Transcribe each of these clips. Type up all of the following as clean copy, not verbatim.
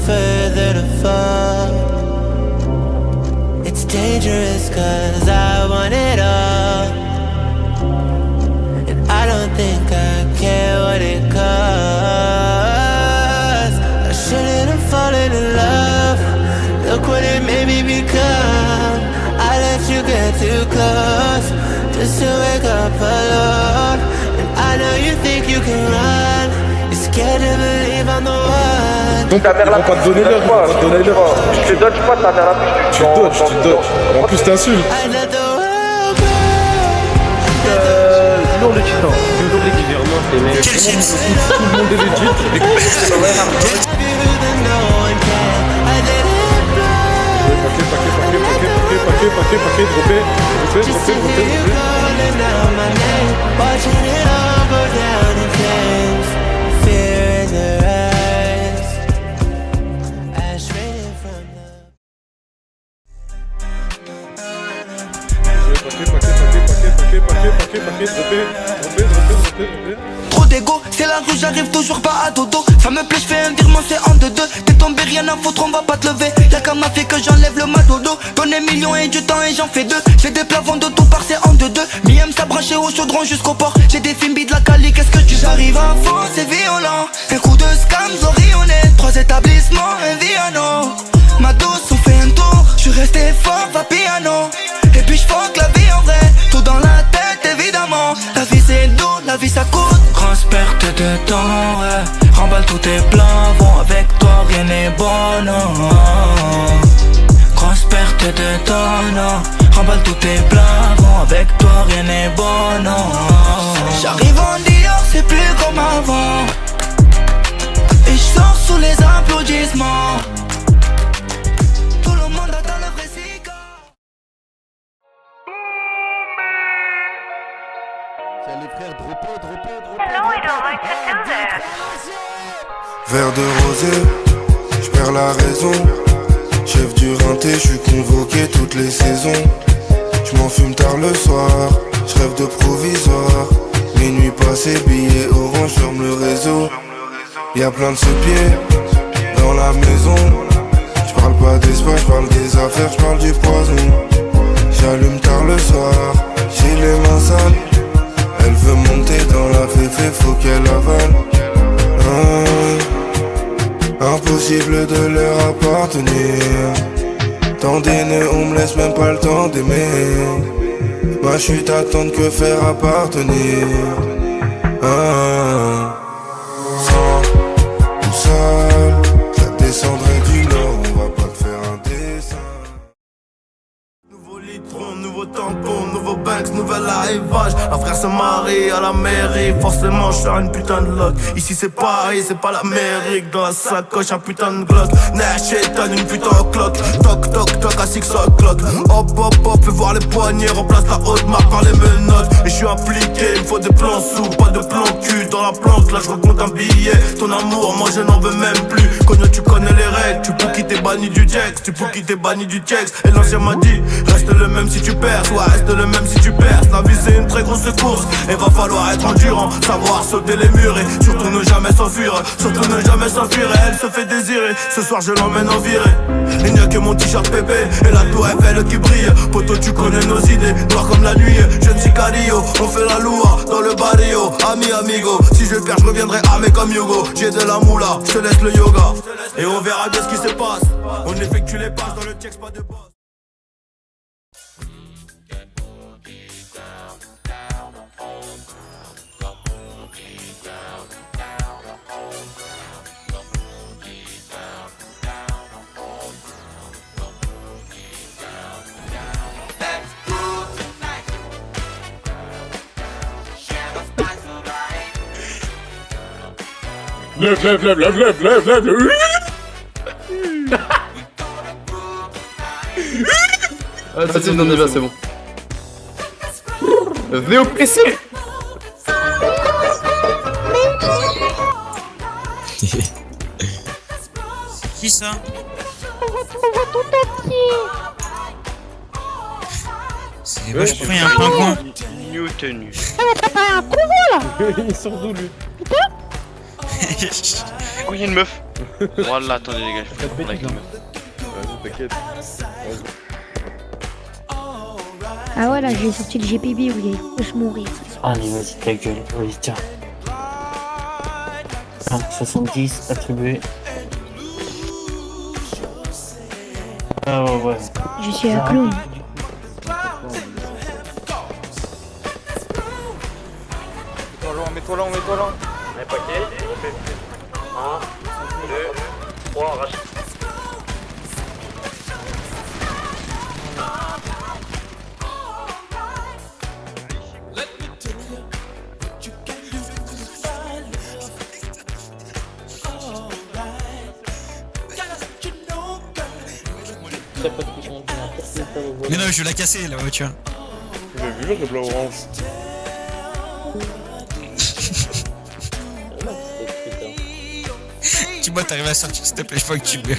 further to fall. It's dangerous cause I want it all, and I don't think I care what it costs. I shouldn't have fallen in love. Look what it made me become. I let you get too close just to wake up alone. And I know you think you can run. You're scared to believe I'm the one. Donc ils vont pas te donner l'heure, ils vont pas te donner l'heure. Je te dodge pas ta mère à Tu dodges. En plus t'insultes. I let the world go. Toujours le titan, toujours les gouvernants, les mecs. Tout le monde est legit. Paquet, dropé. Trop d'égo, c'est la rue, j'arrive toujours pas à dodo. Ça me plaît, je fais un virement, c'est en 2-2. T'es tombé, rien à foutre, on va pas te lever. Y'a qu'à ma fille que j'enlève le madodo. Donne des millions et du temps et j'en fais deux. J'ai des plafonds de tout part, c'est en 2-2. Mi-aime ça branché au chaudron jusqu'au port. J'ai des films de la Cali, qu'est-ce que tu fais? J'arrive à fond, c'est violent. Un coup de scam, zorionné. 3 établissements, un Viano. Ma douce, on fait un tour. J'suis resté fort, va piano. Et puis j'fuck la vie en vrai. Tout dans la tête, évidemment. La vie c'est doux, la vie ça coûte. Grosse perte de temps, ouais. Remballe tous tes plans, bon avec toi rien n'est bon, non. Grosse perte de temps, non. Remballe tous tes plans, bon avec toi rien n'est bon, non. J'arrive en Dior, c'est plus comme avant. Et j'sors sous les applaudissements. Tout le monde attend le vrai cigare. Tiens les frères, dropez. Verre de rosé, j'perds la raison. Chef du rinté, j'suis convoqué toutes les saisons. J'm'en fume tard le soir, j'rêve de provisoire. Minuit passé, billets orange, ferme le réseau. Y'a plein de ce-pieds dans la maison. J'parle pas d'espoir, j'parle des affaires, j'parle du poison. J'allume tard le soir, j'ai les mains sales. Elle veut monter dans la féfé, faut qu'elle avale. Impossible de leur appartenir. Tant d'aînés, on me laisse même pas le temps d'aimer. Ma chute attend que faire appartenir. Sans ou seul, ça descendrait du nord, on va pas te faire un dessin. Nouveau litron, nouveau tampon, nouveau banks, nouvel arrivage. La frère se marie à la mairie, forcément je suis une putain de loc. Ici c'est pareil, c'est pas l'Amérique. Dans la sacoche un putain de glock. Nash une putain de clock. Toc toc toc à 6 o'clock. Hop hop hop, fais voir les poignets. Remplace la haute marque par les menottes. Et je suis impliqué, il me faut des plans sous, pas de plan cul. Dans la planque, là je recompte un billet. Ton amour, moi je n'en veux même plus. Cogno, tu connais les règles. Tu peux quitter banni du Jex, tu peux quitter banni du Jex. Et l'ancien m'a dit, reste le même si tu perds, soit reste le même si tu perds. La vie c'est une très grosse course, et va falloir être endurant, savoir sauter les murs et surtout ne jamais s'enfuir. Surtout ne jamais s'enfuir, et elle se fait désirer. Ce soir je l'emmène en virée. Il n'y a que mon t-shirt pépé et la tour Eiffel qui brille. Poto tu connais nos idées, noir comme la nuit. Jeune sicario, on fait la loua dans le barrio. Ami amigo, si je perds je reviendrai armé comme Hugo. J'ai de la moula, je te laisse le yoga. Et on verra bien ce qui se passe. On effectue les passes dans le texte, pas de boss. Lève. Vas-y, non, déjà, c'est bon. Venez au PC. Qui ça? C'est vachement pris un pingouin. Newton. Il sort d'où lui? Oh, y'a une meuf. Wallah, attendez les gars, je fais Vas-y, t'inquiète. Ah ouais, là, j'ai sorti le GPB où il est je mourir. Allez, vas-y, ta gueule. Vas-y, tiens. 70 attribué. Ah ouais. Je suis un clown. Mets-toi là. Un paquet, on fait 1, 2, 3, arrache. Mais non, je vais la casser la voiture. Vous avez vu le reblanc orange? Dis-moi, t'arrives à sortir, s'il te plaît, je vois que tu meurs.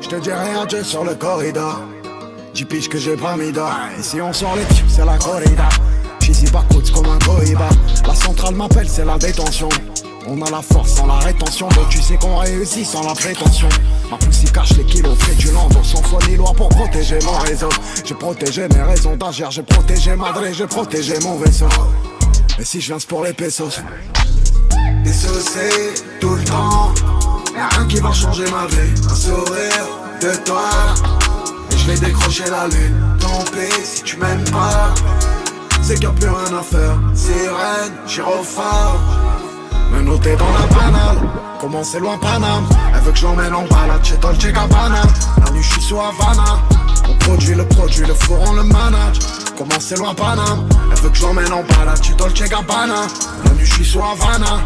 Je te dis rien, Dieu sur le corridor. 10 piges que j'ai pas mis d'or. Et si on sort les types, c'est la corrida. J'suis pas coach comme un cohiba. La centrale m'appelle, c'est la détention. On a la force sans la rétention. Donc tu sais qu'on réussit sans la prétention. Ma poussée cache les kilos, fait du lando. Sans foi ni loi pour protéger mon réseau. J'ai protégé mes raisons d'agir. J'ai protégé Madrid, j'ai protégé mon vaisseau. Et si je viens pour les pesos, dissocié tout le temps. Y'a rien qui va changer ma vie. Un sourire de toi et je vais décrocher la lune. Tant pis si tu m'aimes pas, c'est qu'il n'y a plus rien à faire. Sirène, gyrophare, me noter dans la banale. Comment c'est loin Paname, elle veut que je l'emmène en balade chez Dolce Gabbana. La nuit je suis sur Havana, on produit le four on le manage. Comment c'est loin Paname, elle veut que je l'emmène en balade chez Dolce Gabbana. La nuit je suis sur Havana.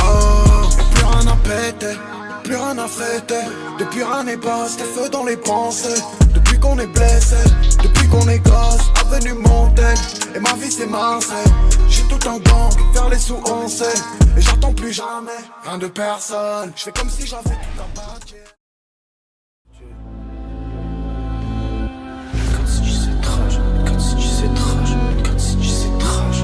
Oh, y'a plus rien à péter, plus rien à fêter. Depuis rien n'est passé, feu dans les pensées. Depuis qu'on est blessé, depuis qu'on est gosse, avenue Montaigne, et ma vie c'est Marseille. J'ai tout un gang, vers les sous on sait. Et j'attends plus jamais, rien de personne. Je fais comme si j'avais tout un paquet.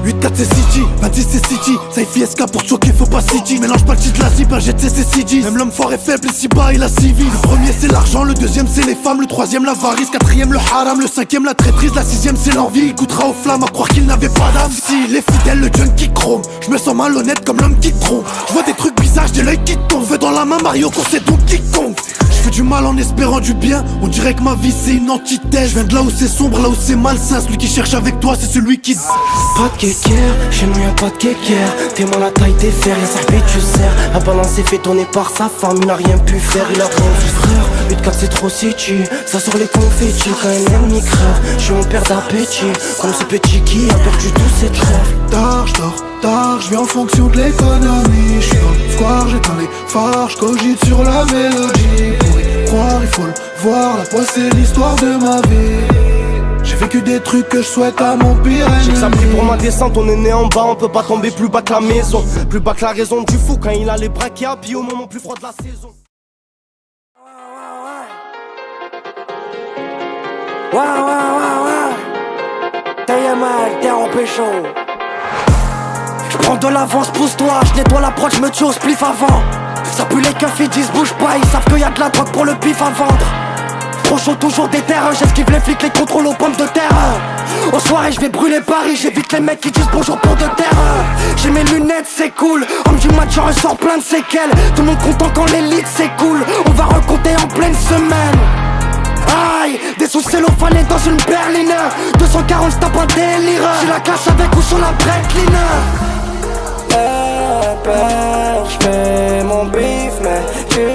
8-4 c'est City, 26 c'est City. Ça y fiesca pour choquer, faut pas City. Mélange pas le titre, la cible, un jet c'est City. Même l'homme fort est faible, ici bas il a civil. Le premier c'est l'argent, le deuxième c'est les femmes, le troisième l'avarice, quatrième le haram, le cinquième la traîtrise, la sixième c'est l'envie. Il coûtera aux flammes à croire qu'il n'avait pas d'âme. Si il est fidèle, le junkie chrome. Je me sens malhonnête comme l'homme qui trompe. Je vois des trucs bizarres, j'ai l'œil qui tombe. Feu dans la main, Mario qu'on sait donc quiconque. Je fais du mal en espérant du bien. On dirait que ma vie c'est une antithèse. Je viens de là où c'est sombre, là où c'est malsain. Celui qui cherche avec toi c'est celui qui... Pas de kékère, chez nous y'a pas de kékère. T'es mal la taille des fers, y'a sa bête tu sers. La balance est fait tourner par sa femme, il n'a rien pu faire, il a rien vu frère. 8-4 c'est trop city, ça sort les confettis. Quand un ennemi crève, j'suis en perte d'appétit. Comme ce petit qui a perdu tous ses rêves. Tard, tard, je vais en fonction de l'économie. Je suis dans le square, j'éteins les phares, je cogite sur la mélodie. Pour y croire, il faut le voir, la poisse c'est l'histoire de ma vie. J'ai vécu des trucs que je souhaite à mon pire ennemi. J'ai que ça pris pour ma descente, on est né en bas, on peut pas tomber plus bas que la maison. Plus bas que la raison du fou quand il a les bras qui appuyent au moment plus froid de la saison. T'es mal, t'es en pécho. J'prends de l'avance, pousse-toi, j'nettoie la prod, j'me tue au spliff avant. Ça pue les keufs, ils disent bouge pas, ils savent qu'il y a de la drogue pour le bif à vendre. trop chaud, toujours des terrains. J'esquive les flics, les contrôles aux pommes de terre. Aux soirées je vais brûler Paris, j'évite les mecs qui disent bonjour pour de terre. J'ai mes lunettes, c'est cool. Homme du match, je ressors plein de séquelles. Tout le monde content quand l'élite s'écoule. On va recompter en pleine semaine. Aïe, des sous cellophanés dans une berline. 240 j'tape un délire. J'ai la classe avec ou sur la breakline. J'fais mon bif mais tu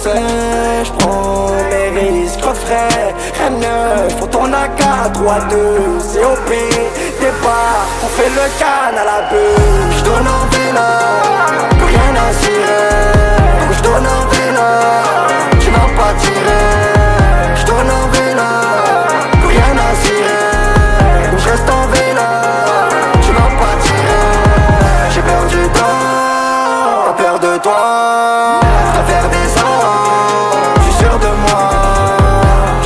sais j'prends mes risques frais. M9 pour ton AK 3-2 c'est au pire départ. On fait le can à la bulle. J'tourne en vélo, plus rien à cirer. J'tourne en vélo, tu n'as pas tiré. J'tourne en vélo, plus rien à cirer. Donc je reste en vélo, tu n'as pas tiré. J'ai perdu du temps, pas peur de toi. T'as faire des ans, je suis sûr de moi.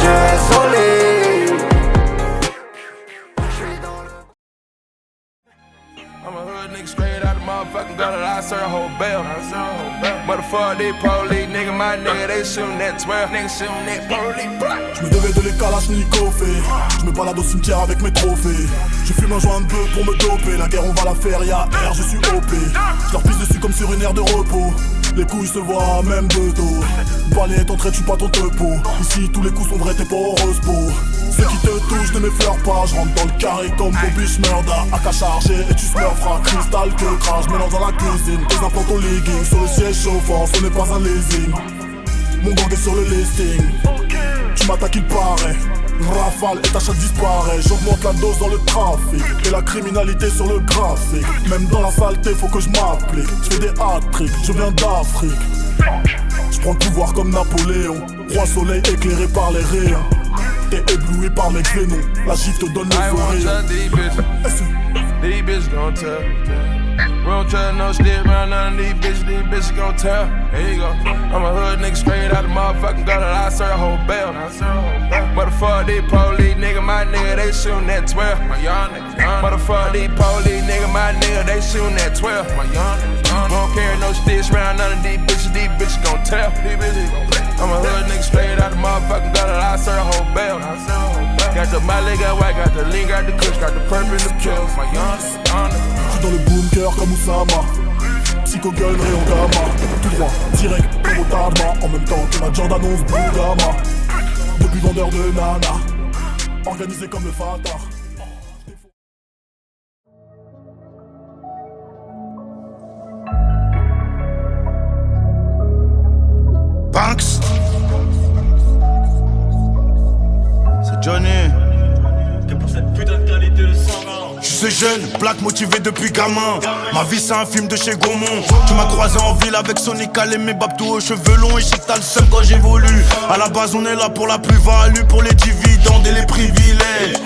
Je reste solide. I'm a hood nigga straight out the motherfucking gutter, I serve a whole bell. Motherfucker, they police, nigga, my nigga, they shootin' that 12. Nigga shootin' that police, Je me devais de les Kalachnikov. Je me balade au cimetière avec mes trophées. Je fume un joint de bœuf pour me doper. La guerre on va la faire, y'a R, je suis OP. Je leur pisse dessus comme sur une aire de repos. Les couilles se voient même de dos. Balai ton trait, tu pas ton tepo. Ici tous les coups sont vrais, t'es pas heureuse pour. Ceux qui te touchent ne m'effleurent pas. Je rentre dans le carré comme Bobby Schmurda. AK chargé et tu smurfras. Cristal que crache, mélange dans la cuisine. Tes implants au legging, sur le siège chauffant, ce n'est pas un leasing. Mon gang est sur le listing. Tu m'attaques il paraît. Rafale et ta chatte disparaît. J'augmente la dose dans le trafic et la criminalité sur le graphique. Même dans la saleté faut que je m'applique. Je fais des hat-tricks, je viens d'Afrique. Je prends le pouvoir comme Napoléon. Roi soleil éclairé par les rayons. T'es ébloui par mes créneaux. La gifle te donne le sourire. These bitches gon' tell. We don't tell no shit around none of these bitches gon' tell. Here you go. I'm a hood nigga straight out the motherfucking gutter, I serve a whole bell. Motherfucker, these police, nigga, my nigga, they shootin' that 12. My young nigga. Motherfucker, these police, nigga, my nigga, they shootin' that 12. My young nigga. Don't carry no sticks around none of these bitches gon' tell. I'm a hood nigga straight out the motherfucking gutter, I serve a whole bell. Got the Miley, got white, got the lean, got the kush, got the purple and the pills. My young nigga. J'suis dans le bunker comme Oussama. Psycho gun, rayon gamma. Tout droit, direct, comme au Tama. En même temps que ma Jordan 11 Blue Gamma. Depuis vendeur de nana. Organisé comme le Fatah. Banks. C'est Johnny. Que pour cette putain de qualité de sang. Je suis jeune, black motivé depuis gamin. Ma vie c'est un film de chez Gaumont. Tu m'as croisé en ville avec Sonic Al et mes babtou aux cheveux longs. Et je sais que t'as le seum quand j'évolue. À la base on est là pour la plus-value, pour les dividendes et les privilèges.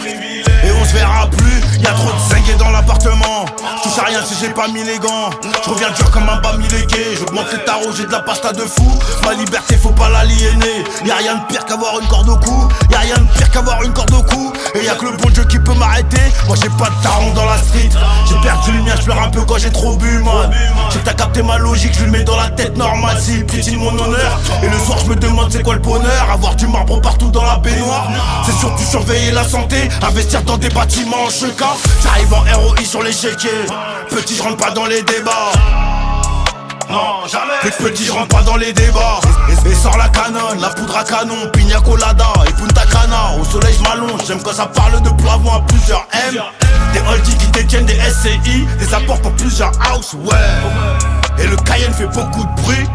Et on se verra plus, y'a trop de zingués dans l'appartement. Je touche à rien si j'ai pas mis les gants. Je reviens dur comme un bamilégué. J'augmente les tarots, j'ai de la pasta de fou. Ma liberté faut pas l'aliéner. Y'a rien de pire qu'avoir une corde au cou. Y'a rien de pire qu'avoir une corde au cou. Et y'a que le bon Dieu qui peut m'arrêter. Moi j'ai pas de taron dans la street. J'ai perdu le mien, je pleure un peu quand j'ai trop bu man. J'ai que t'as capté ma logique, je le mets dans la tête normale. S'il piétine mon honneur. Et le soir je me demande c'est quoi le bonheur. Avoir du marbre partout dans la baignoire. C'est surtout surveiller la santé. Investir dans des bâtiments en cheka. J'arrive en ROI sur les chéquiers. Petit je rentre pas dans les débats. Non, jamais. Petit, je rentre pas dans les débats. Et sort la canonne, la poudre à canon, pina colada et punta cana. Au soleil, je m'allonge, j'aime quand ça parle de plafond à plusieurs M. Des oldies qui détiennent des SCI, des apports pour plusieurs house, ouais. Et le Cayenne fait beaucoup de bruit.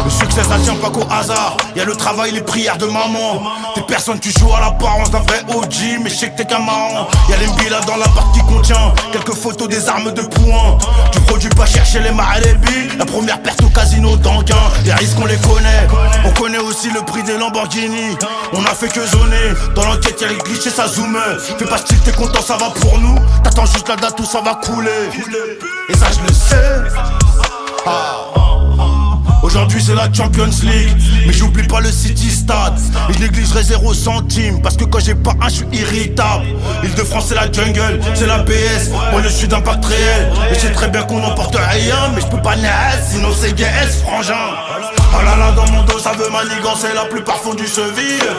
Le succès ça tient pas qu'au hasard. Y'a le travail, les prières de maman. Des personnes qui jouent à l'apparence d'un vrai OG, mais je sais que t'es qu'un marrant. Y'a les mbila dans la partie qui contient quelques photos des armes de poing. Du produit pas chercher les marébi. La première perte au casino d'Anguin. Les risques on les connaît. On connaît aussi le prix des Lamborghini. On a fait que zoner. Dans l'enquête y'a les clichés, ça zoome. Fais pas style, t'es content, ça va pour nous. T'attends juste la date où ça va couler. Et ça je le sais. Aujourd'hui c'est la Champions League, mais j'oublie pas le City Stade. Et je négligerai 0 centime, parce que quand j'ai pas un, je suis irritable. Île-de-France c'est la jungle, c'est la BS, moi je suis d'impact réel. Et je sais très bien qu'on n'emporte rien, mais je peux pas naître, sinon c'est GS frangin. Ah là là dans mon dos ça veut manigancer la plupart font du cheville.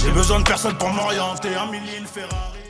J'ai besoin de personne pour m'orienter, un millier, une Ferrari.